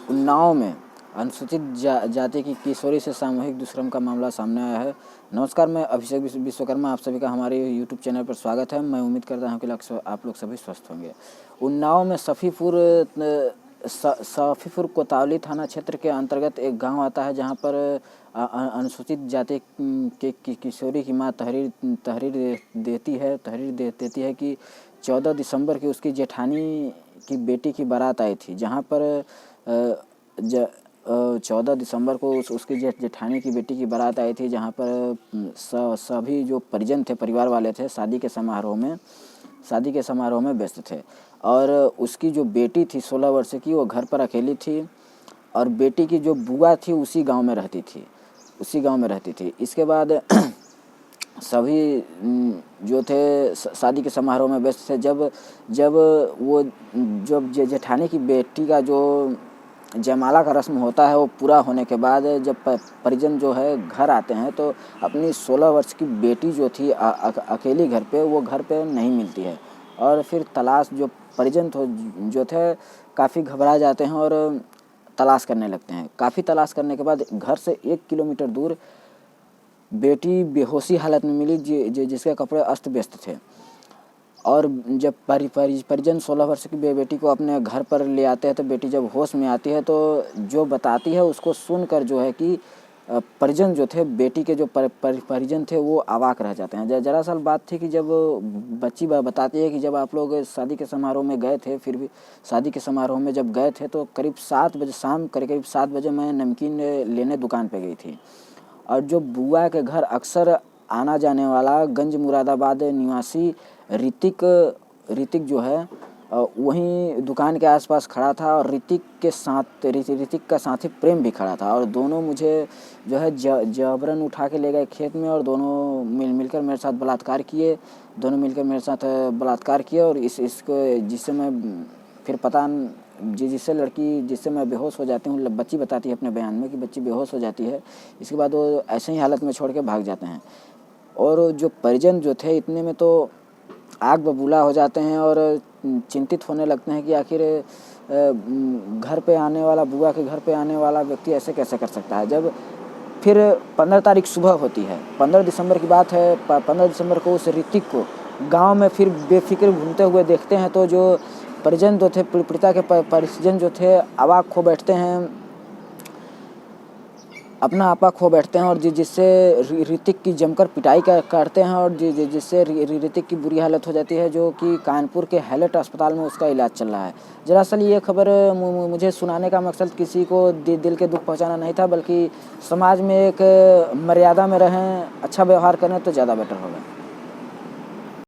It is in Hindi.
उन्नाव में अनुसूचित जाति की किशोरी से सामूहिक दुष्कर्म का मामला सामने आया है। नमस्कार, मैं अभिषेक विश्वकर्मा, आप सभी का हमारे यूट्यूब चैनल पर स्वागत है। मैं उम्मीद करता हूं कि आप लोग सभी स्वस्थ होंगे। उन्नाव में सफ़ीपुर कोतवाली थाना क्षेत्र के अंतर्गत एक गांव आता है, जहां पर अनुसूचित जाति के किशोरी की मां तहरीर देती है कि 14 दिसंबर की उसकी जेठानी की बेटी की बारात आई थी, जहां पर 14 दिसंबर को उसकी जेठानी की बेटी की बारात आई थी, जहां पर सभी जो परिजन थे, परिवार वाले थे, शादी के समारोह में व्यस्त थे। और उसकी जो बेटी थी 16 वर्ष की, वो घर पर अकेली थी और बेटी की जो बुआ थी उसी गांव में रहती थी। इसके बाद सभी जो थे शादी के समारोह में व्यस्त थे। जब जेठानी की बेटी का जो जयमाला का रस्म होता है वो पूरा होने के बाद जब परिजन जो है घर आते हैं, तो अपनी 16 वर्ष की बेटी जो थी अकेली घर पे नहीं मिलती है। और फिर तलाश जो परिजन जो थे काफ़ी घबरा जाते हैं और तलाश करने लगते हैं। काफ़ी तलाश करने के बाद घर से 1 किलोमीटर दूर बेटी बेहोशी हालत में मिली, जिसके कपड़े अस्त व्यस्त थे। और जब परिजन 16 वर्ष की बेटी को अपने घर पर ले आते हैं, तो बेटी जब होश में आती है तो जो बताती है उसको सुनकर जो है कि परिजन जो थे, बेटी के जो परिजन थे, वो अवाक रह जाते हैं। दरअसल बात थी कि जब बच्ची बताती है कि जब आप लोग शादी के समारोह में गए थे, फिर भी शादी के समारोह में जब गए थे तो करीब 7 बजे शाम, करीब 7 बजे मैं नमकीन लेने दुकान पे गई थी। और जो बुआ के घर अक्सर आना जाने वाला गंज मुरादाबाद निवासी ऋतिक जो है वहीं दुकान के आसपास खड़ा था, और ऋतिक का साथी प्रेम भी खड़ा था। और दोनों मुझे जो है जबरन उठा के ले गए खेत में, और दोनों मिलकर मेरे साथ बलात्कार किए। और इसको जिससे मैं फिर पता जिससे मैं बेहोश हो जाती हूँ, बच्ची बताती है अपने बयान में कि बच्ची बेहोश हो जाती है। इसके बाद वो ऐसे ही हालत में छोड़ के भाग जाते हैं। और जो परिजन जो थे, इतने में तो आग बबूला हो जाते हैं और चिंतित होने लगते हैं कि आखिर बुआ के घर पे आने वाला व्यक्ति ऐसे कैसे कर सकता है। जब फिर 15 तारीख सुबह होती है, 15 दिसंबर की बात है। 15 दिसंबर को उस ऋतिक को गांव में फिर बेफिक्र घूमते हुए देखते हैं, तो जो परिजन जो थे, पीड़िता के परिजन जो थे, अवाक खो बैठते हैं, अपना आपा खो बैठते हैं। और जिससे ऋतिक की जमकर पिटाई करते हैं, और जिससे ऋतिक की बुरी हालत हो जाती है, जो कि कानपुर के हैलेट अस्पताल में उसका इलाज चल रहा है। दरअसल ये खबर मुझे सुनाने का मकसद किसी को दिल के दुख पहुंचाना नहीं था, बल्कि समाज में एक मर्यादा में रहें, अच्छा व्यवहार करें तो ज़्यादा बेटर होगा।